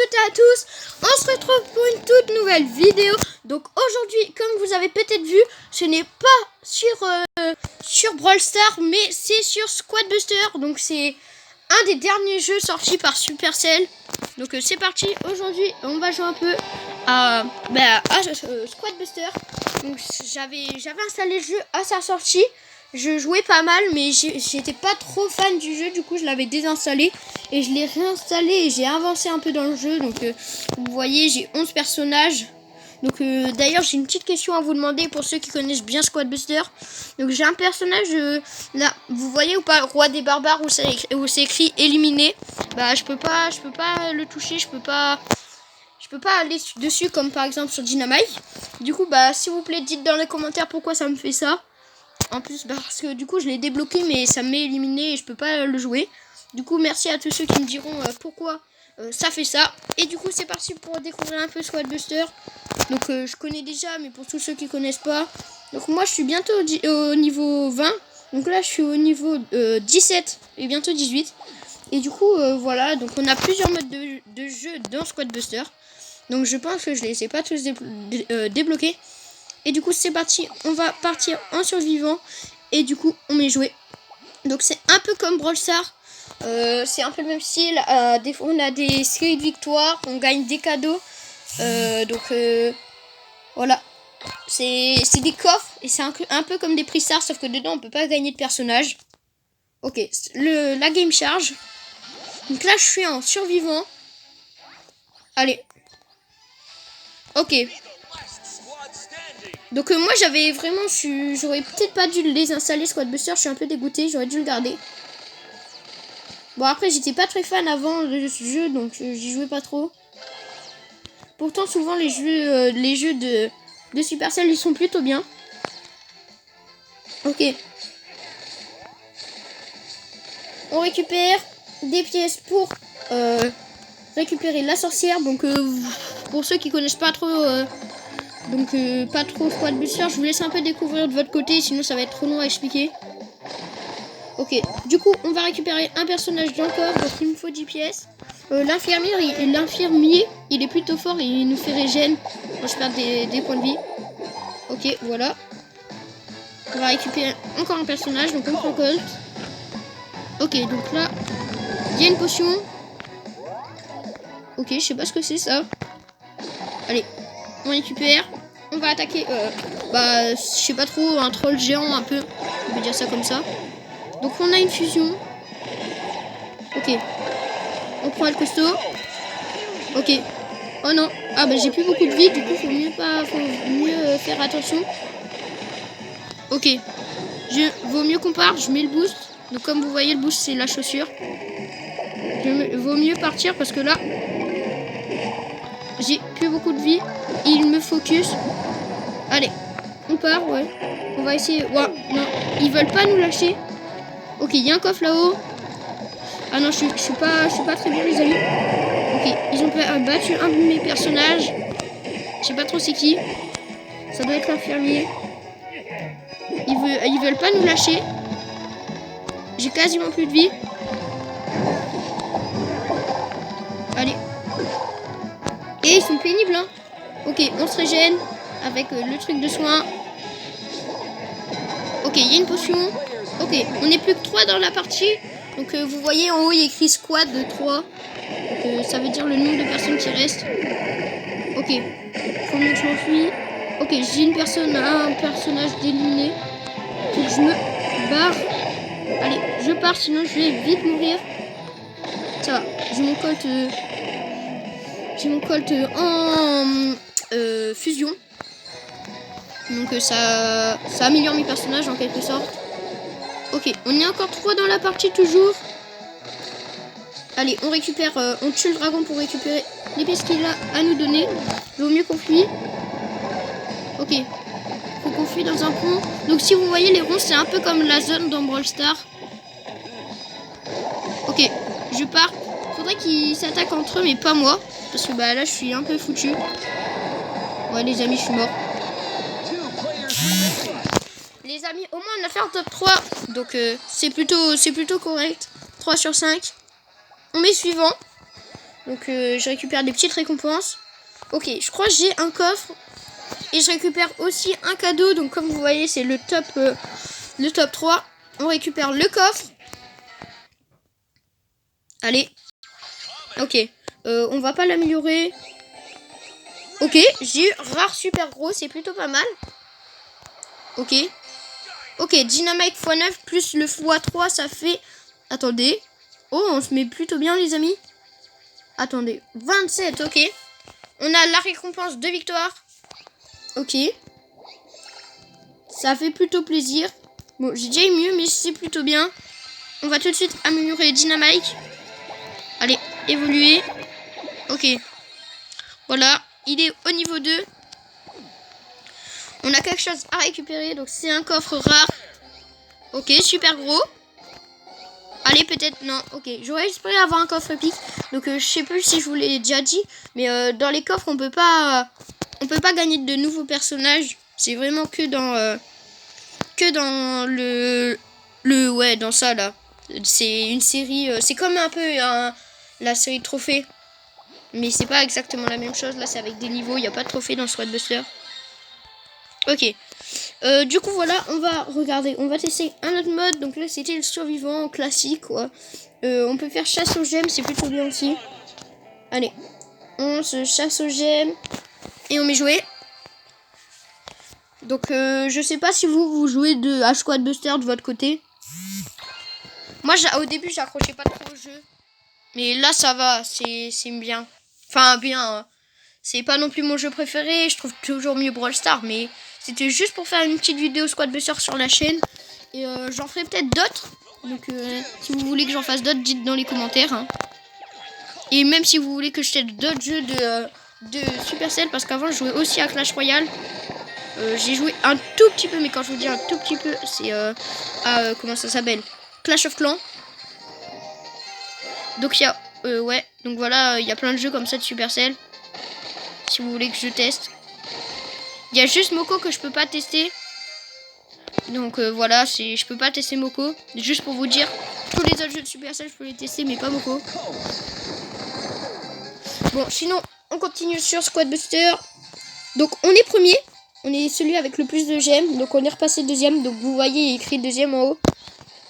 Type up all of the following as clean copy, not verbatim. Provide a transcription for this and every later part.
toutes et à tous, on se retrouve pour une toute nouvelle vidéo. Donc aujourd'hui, comme vous avez peut-être vu, ce n'est pas sur Brawl Stars, mais c'est sur Squad Buster. Donc c'est un des derniers jeux sortis par Supercell. Donc c'est parti, aujourd'hui on va jouer un peu à Squad Buster. Donc j'avais installé le jeu à sa sortie. Je jouais pas mal, mais j'étais pas trop fan du jeu, du coup je l'avais désinstallé et je l'ai réinstallé et j'ai avancé un peu dans le jeu. Donc vous voyez, j'ai 11 personnages. Donc d'ailleurs j'ai une petite question à vous demander pour ceux qui connaissent bien Squad Buster. Donc j'ai un personnage là, vous voyez ou pas, Roi des barbares, où c'est écrit éliminé. Bah je peux pas le toucher, je peux pas aller dessus comme par exemple sur Dynamite. Du coup bah s'il vous plaît dites dans les commentaires pourquoi ça me fait ça. En plus parce que du coup je l'ai débloqué mais ça m'est éliminé et je peux pas le jouer. Du coup merci à tous ceux qui me diront pourquoi ça fait ça. Et du coup c'est parti pour découvrir un peu Squad Buster. Donc je connais déjà, mais pour tous ceux qui connaissent pas. Donc moi je suis bientôt au niveau 20. Donc là je suis au niveau 17 et bientôt 18. Et du coup voilà, donc on a plusieurs modes de jeu dans Squad Buster. Donc je pense que je les ai pas tous débloqués. Et du coup c'est parti, on va partir en survivant. Et du coup on met jouer. Donc c'est un peu comme Brawl Stars. C'est un peu le même style. Des fois on a des séries de victoires, on gagne des cadeaux. Voilà. C'est des coffres. Et c'est un peu comme des prix stars, sauf que dedans on peut pas gagner de personnages. Ok, la game charge. Donc là je suis en survivant. Allez. Ok. Donc moi j'avais vraiment, j'aurais peut-être pas dû le désinstaller Squad Buster, je suis un peu dégoûté, j'aurais dû le garder. Bon après j'étais pas très fan avant de ce jeu, donc j'y jouais pas trop. Pourtant souvent les jeux de Supercell ils sont plutôt bien. Ok. On récupère des pièces pour récupérer la sorcière. Donc pour ceux qui connaissent pas trop pas trop Squad Buster, je vous laisse un peu découvrir de votre côté, sinon ça va être trop long à expliquer. Ok, du coup on va récupérer un personnage dans le coffre, donc il me faut 10 pièces. L'infirmier il est plutôt fort et il nous fait régène quand je perds des points de vie. Ok, voilà. On va récupérer encore un personnage, donc on prend Colt. Ok, donc là il y a une potion. Ok, je sais pas ce que c'est ça. Allez, on récupère. On va attaquer, je sais pas trop, un troll géant un peu. On peut dire ça comme ça. Donc on a une fusion. Ok. On prend le costaud. Ok. Oh non. Ah bah j'ai plus beaucoup de vie, du coup faut mieux faire attention. Ok. Vaut mieux qu'on parte, je mets le boost. Donc comme vous voyez le boost c'est la chaussure. Vaut mieux partir parce que là j'ai plus beaucoup de vie. Il me focus. Allez, on part, ouais. On va essayer. Ouais, non, ils veulent pas nous lâcher. Ok, il y a un coffre là-haut. Ah non, je suis pas très bien les amis. Ok, ils ont battu un de mes personnages. Je sais pas trop c'est qui. Ça doit être l'infirmier. Ils veulent pas nous lâcher. J'ai quasiment plus de vie. Allez. Et ils sont pénibles, hein. Ok, on se régène avec le truc de soin. Ok, il y a une potion. Ok, on n'est plus que 3 dans la partie. Donc vous voyez en haut il y a écrit squad de 3. Donc ça veut dire le nombre de personnes qui restent. Ok, faut mieux que je m'enfuis. Ok, j'ai un personnage d'éliminé. Faut que je me barre. Allez, je pars sinon je vais vite mourir. Ça va, j'ai mon colt en fusion. Donc ça améliore mes personnages en quelque sorte. Ok, on est encore 3 dans la partie toujours. Allez, on récupère, on tue le dragon pour récupérer les pièces qu'il a à nous donner. Il vaut mieux qu'on fuit. Ok, faut qu'on fuit dans un pont. Donc si vous voyez les ronds, c'est un peu comme la zone dans Brawl Stars. Ok, je pars. Faudrait qu'ils s'attaquent entre eux, mais pas moi. Parce que bah là, je suis un peu foutu. Ouais les amis, je suis mort. Les amis, au moins on a fait un top 3. Donc c'est plutôt correct. 3 sur 5. On met suivant. Donc je récupère des petites récompenses. Ok, je crois que j'ai un coffre. Et je récupère aussi un cadeau. Donc comme vous voyez, c'est le top 3. On récupère le coffre. Allez. Ok. On va pas l'améliorer. Ok, j'ai eu rare super gros. C'est plutôt pas mal. Ok. Ok, Dynamite x9 plus le x3, ça fait... Attendez. Oh, on se met plutôt bien, les amis. Attendez. 27, ok. On a la récompense de victoire. Ok. Ça fait plutôt plaisir. Bon, j'ai déjà eu mieux, mais c'est plutôt bien. On va tout de suite améliorer Dynamite. Allez, évoluer. Ok. Voilà, il est au niveau 2. On a quelque chose à récupérer, donc c'est un coffre rare. Ok, super gros. Allez, peut-être, non, ok. J'aurais espéré avoir un coffre épique. Donc, je sais plus si je vous l'ai déjà dit. Mais dans les coffres, on peut pas gagner de nouveaux personnages. C'est vraiment que dans ouais, dans ça, là. C'est une série, c'est comme un peu la série de trophées. Mais c'est pas exactement la même chose. Là, c'est avec des niveaux. Il n'y a pas de trophée dans Squad Buster. Ok. Du coup, voilà, on va regarder. On va tester un autre mode. Donc là, c'était le survivant classique, quoi. On peut faire chasse aux gemmes. C'est plutôt bien aussi. Allez. On se chasse aux gemmes. Et on met jouer. Donc, je sais pas si vous jouez à Squad Buster de votre côté. Moi, au début, j'accrochais pas trop au jeu. Mais là, ça va. C'est bien. Enfin, bien. C'est pas non plus mon jeu préféré. Je trouve toujours mieux Brawl Stars. Mais c'était juste pour faire une petite vidéo Squad Buster sur la chaîne. Et j'en ferai peut-être d'autres. Donc, si vous voulez que j'en fasse d'autres, dites dans les commentaires. Hein. Et même si vous voulez que je teste d'autres jeux de Supercell. Parce qu'avant, je jouais aussi à Clash Royale. J'ai joué un tout petit peu. Mais quand je vous dis un tout petit peu, c'est comment ça s'appelle, Clash of Clans. Donc, il y a... ouais. Donc, voilà. Il y a plein de jeux comme ça de Supercell. Si vous voulez que je teste. Il y a juste Moko que je peux pas tester. Donc voilà, je peux pas tester Moko. Juste pour vous dire, tous les autres jeux de Supercell, je peux les tester, mais pas Moko. Bon, sinon, on continue sur Squad Buster. Donc on est premier. On est celui avec le plus de gemmes. Donc on est repassé deuxième. Donc vous voyez, il est écrit deuxième en haut.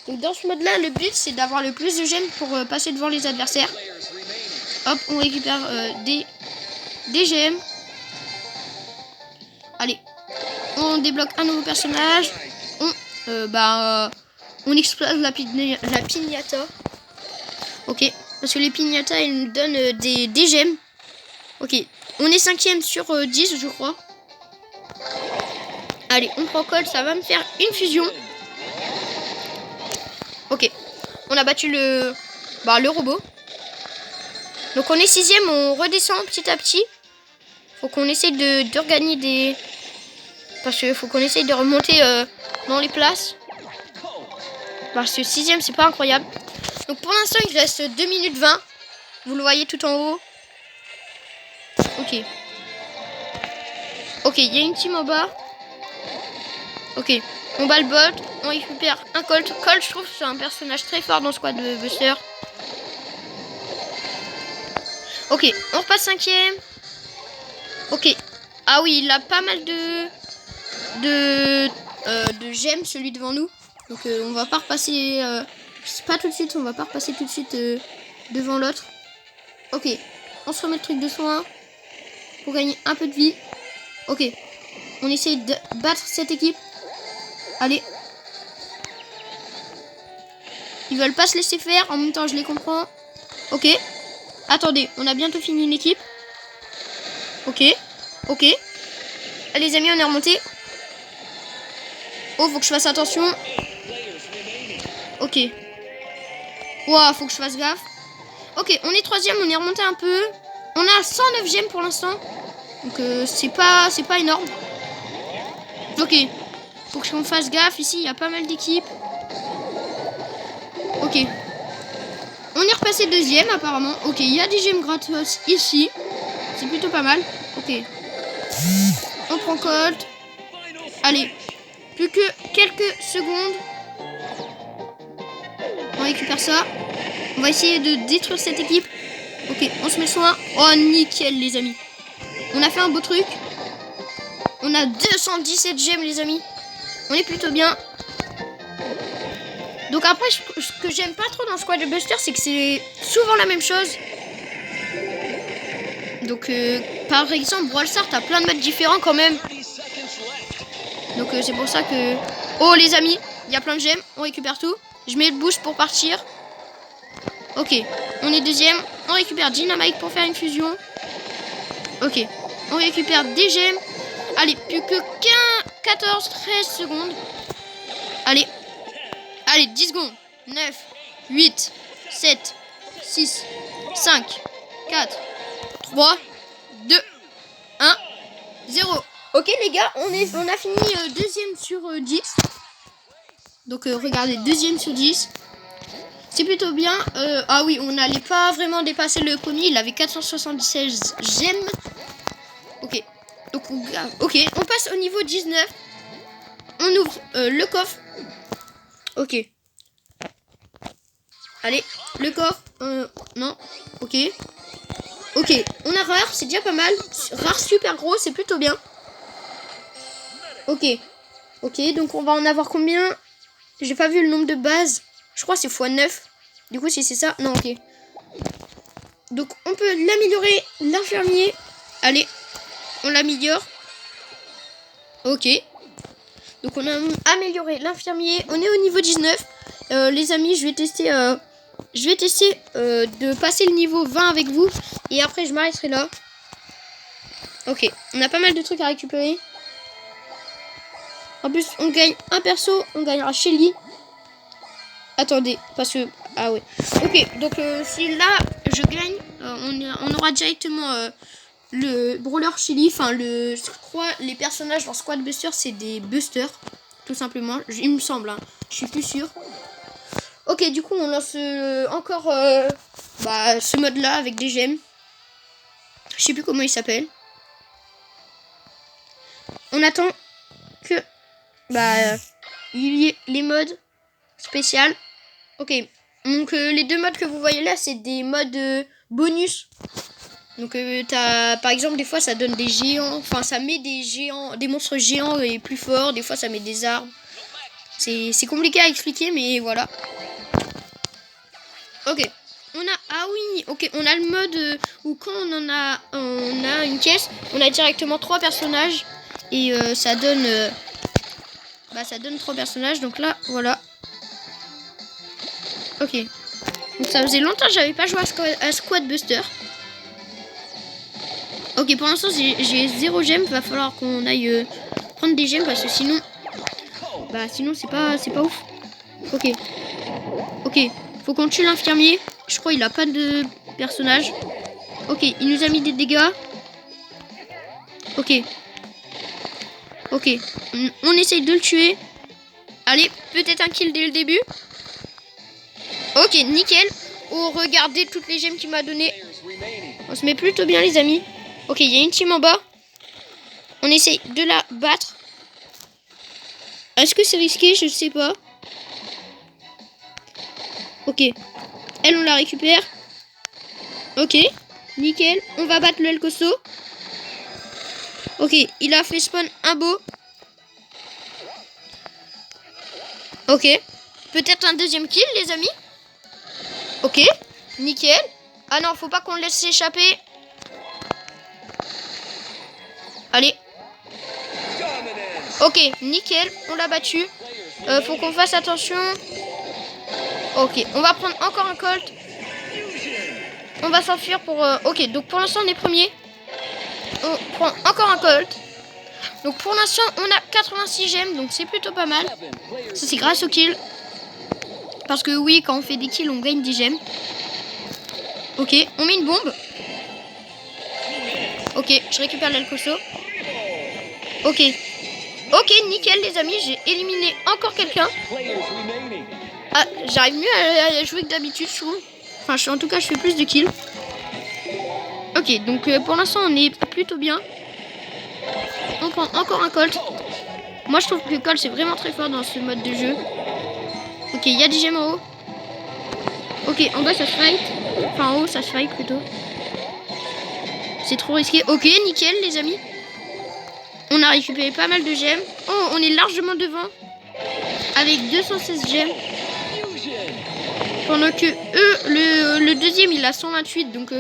Donc dans ce mode-là, le but, c'est d'avoir le plus de gemmes pour passer devant les adversaires. Hop, on récupère des gemmes. Allez, on débloque un nouveau personnage. On explose la piñata. Ok, parce que les piñatas, elles nous donnent des gemmes. Ok, on est 5ème sur 10, je crois. Allez, on prend code, ça va me faire une fusion. Ok, on a battu le robot. Donc on est 6ème, on redescend petit à petit. Faut qu'on essaye de regagner des... Parce qu'il faut qu'on essaye de remonter dans les places. Parce que 6ème, c'est pas incroyable. Donc pour l'instant, il reste 2 minutes 20. Vous le voyez tout en haut. Ok. Ok, il y a une team en bas. Ok, on bat le bot. On récupère un Colt. Colt, je trouve que c'est un personnage très fort dans Squad Buster. Ok, on repasse 5ème. Ok. Ah oui, il a pas mal de gemmes, celui devant nous. Donc on va pas repasser... pas tout de suite, on va pas repasser tout de suite devant l'autre. Ok, on se remet le truc de soin pour gagner un peu de vie. Ok, on essaye de battre cette équipe. Allez. Ils veulent pas se laisser faire, en même temps je les comprends. Ok, attendez, on a bientôt fini une équipe. Ok, ok. Allez les amis, on est remonté. Oh, faut que je fasse attention. Ok. Ouah, faut que je fasse gaffe. Ok, on est 3ème, on est remonté un peu. On a 109 gemmes pour l'instant. Donc c'est pas énorme. Ok. Faut que je fasse gaffe. Ici, il y a pas mal d'équipes. Ok. On est repassé 2ème apparemment. Ok, il y a des gemmes gratos ici. C'est plutôt pas mal. Ok. On prend Colt. Allez. Plus que quelques secondes. On récupère ça. On va essayer de détruire cette équipe. Ok, on se met soin. Oh, nickel, les amis. On a fait un beau truc. On a 217 gemmes, les amis. On est plutôt bien. Donc après, ce que j'aime pas trop dans Squad Buster, c'est que c'est souvent la même chose. Donc, par exemple, Brawl Stars, t'as plein de modes différents quand même. Donc, c'est pour ça que... Oh, les amis, il y a plein de gemmes. On récupère tout. Je mets le boost pour partir. Ok, on est deuxième. On récupère Dynamite pour faire une fusion. Ok, on récupère des gemmes. Allez, plus que 14, 13 secondes. Allez, 10 secondes. 9, 8, 7, 6, 5, 4, 3, 2, 1, 0. Ok les gars, on a fini deuxième sur 10. Donc regardez, deuxième sur 10. C'est plutôt bien. Ah oui, on n'allait pas vraiment dépasser le premier. Il avait 476 gemmes. Ok. Donc on passe au niveau 19. On ouvre le coffre. Ok. Allez, le coffre. Non. Ok. Ok, on a rare, c'est déjà pas mal. Rare super gros, c'est plutôt bien. Ok. Ok, donc on va en avoir combien? J'ai pas vu le nombre de bases. Je crois que c'est x9. Du coup, si c'est ça, non, ok. Donc, on peut l'améliorer, l'infirmier. Allez, on l'améliore. Ok. Donc, on a amélioré l'infirmier. On est au niveau 19. Les amis, je vais tester de passer le niveau 20 avec vous. Et après, je m'arrêterai là. Ok, on a pas mal de trucs à récupérer. En plus, on gagne un perso. On gagnera Shelly. Attendez, parce que... Ah ouais. Ok, donc si là, je gagne, on aura directement le Brawler Shelly. Enfin, je crois, les personnages dans Squad Buster, c'est des busters. Tout simplement. Il me semble, hein. Je suis plus sûre. Ok, du coup, on lance encore ce mode-là avec des gemmes. Je sais plus comment il s'appelle. On attend que il y ait les modes spécial. Ok, donc les deux modes que vous voyez là, c'est des modes bonus. Donc par exemple, des fois ça donne des géants, enfin ça met des géants, des monstres géants et plus forts. Des fois ça met des arbres. C'est compliqué à expliquer, mais voilà. Ok, on a le mode où quand on a une caisse, on a directement 3 personnages et ça donne 3 personnages. Donc là, voilà. Ok. Donc ça faisait longtemps que j'avais pas joué à Squad Buster. Ok, pour l'instant j'ai 0 gemmes. Va falloir qu'on aille prendre des gemmes parce que sinon c'est pas ouf. Ok. Faut qu'on tue l'infirmier. Je crois il a pas de personnage. Ok, il nous a mis des dégâts. Ok. On essaye de le tuer. Allez, peut-être un kill dès le début. Ok, nickel. Oh, regardez toutes les gemmes qu'il m'a donné. On se met plutôt bien, les amis. Ok, il y a une team en bas. On essaye de la battre. Est-ce que c'est risqué? Je ne sais pas. Ok. Elle, on la récupère. Ok, nickel. On va battre le El Costo. Ok, il a fait spawn un beau. Ok. Peut-être un deuxième kill, les amis. Ok, nickel. Ah non, faut pas qu'on le laisse s'échapper. Allez. Ok, nickel. On l'a battu. Faut qu'on fasse attention. Ok, on va prendre encore un Colt. On va s'enfuir pour... Ok, donc pour l'instant, on est premier. On prend encore un Colt. Donc pour l'instant, on a 86 gemmes. Donc c'est plutôt pas mal. Ça, c'est grâce au kill. Parce que oui, quand on fait des kills, on gagne des gemmes. Ok, on met une bombe. Ok, je récupère l'El Costo. Ok, nickel les amis, j'ai éliminé encore quelqu'un. Ah, j'arrive mieux à jouer que d'habitude, je trouve. Enfin, en tout cas, je fais plus de kills. Ok, donc pour l'instant, on est plutôt bien. On prend encore un Colt. Moi, je trouve que Colt, c'est vraiment très fort dans ce mode de jeu. Ok, il y a des gemmes en haut. Ok, en bas, ça se fight. Enfin en haut, ça se faille plutôt. C'est trop risqué. Ok, nickel les amis. On a récupéré pas mal de gemmes. Oh, on est largement devant. Avec 216 gemmes. Pendant que eux, le deuxième, il a 128. Donc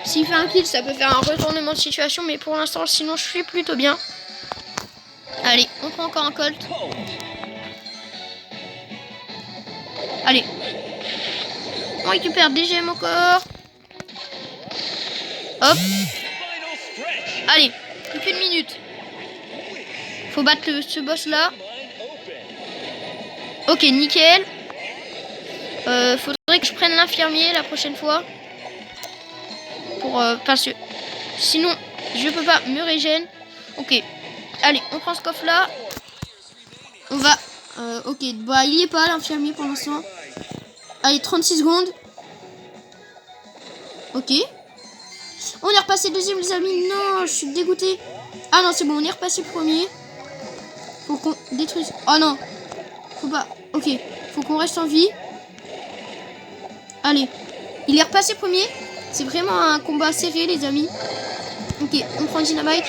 s'il fait un kill, ça peut faire un retournement de situation. Mais pour l'instant, sinon, je suis plutôt bien. Allez, on prend encore un Colt. Allez. On récupère des gemmes encore. Hop. Allez, plus qu'une minute. Faut battre ce boss là. Ok, nickel. Faudrait que je prenne l'infirmier la prochaine fois. Parce que sinon, je peux pas me régénérer. Ok. Allez, on prend ce coffre là. On va... ok, bah il y est pas l'infirmier pour l'instant. Allez, 36 secondes. Ok. On est repassé deuxième les amis. Non, je suis dégoûté. Ah non, c'est bon, on est repassé premier. Faut qu'on détruise... Oh non. Faut pas... Ok, faut qu'on reste en vie. Allez. Il est repassé premier. C'est vraiment un combat serré les amis. Ok, on prend Dynamite.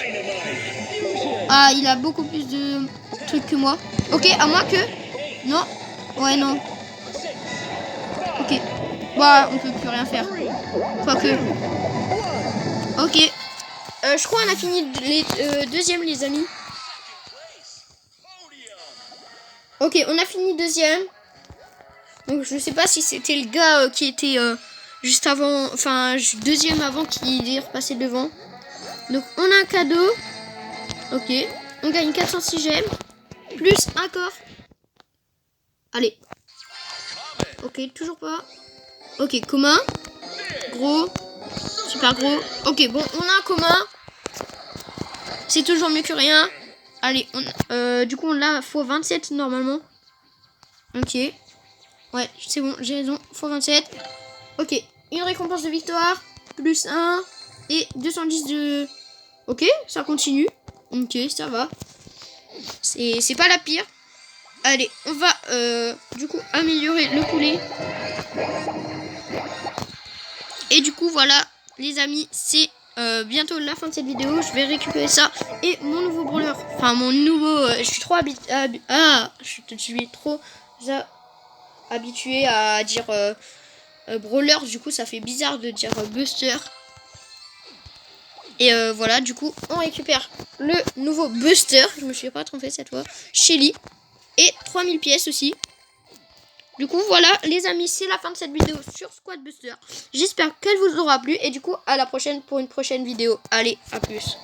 Ah, il a beaucoup plus de trucs que moi. Ok, à moins que... Non. Ouais, non. Ok. Bah, on peut plus rien faire. Quoique. Ok. Je crois qu'on a fini les deuxième les amis. Ok, on a fini deuxième. Donc je sais pas si c'était le gars qui était juste avant, enfin deuxième avant qu'il est repassé devant. Donc on a un cadeau. Ok, on gagne 406 gemmes. Plus un coffre. Allez. Ok, toujours pas. Ok, commun. Gros. Super gros. Ok, bon, on a un commun. C'est toujours mieux que rien. Allez, du coup on l'a x27 normalement. Ok. Ouais, c'est bon, j'ai raison. x27. Ok, une récompense de victoire. Plus 1. Et 210 de... Ok, ça continue. Ok, ça va. C'est pas la pire. Allez, on va du coup améliorer le poulet. Et du coup, voilà, les amis, c'est bientôt la fin de cette vidéo. Je vais récupérer ça. Et mon nouveau brawler. Enfin, mon nouveau... je suis trop habitué à dire brawler. Du coup, ça fait bizarre de dire buster. Et voilà, du coup, on récupère le nouveau buster. Je me suis pas trompée cette fois. Shelly. Et 3000 pièces aussi. Du coup, voilà, les amis, c'est la fin de cette vidéo sur Squad Buster. J'espère qu'elle vous aura plu. Et du coup, à la prochaine pour une prochaine vidéo. Allez, à plus.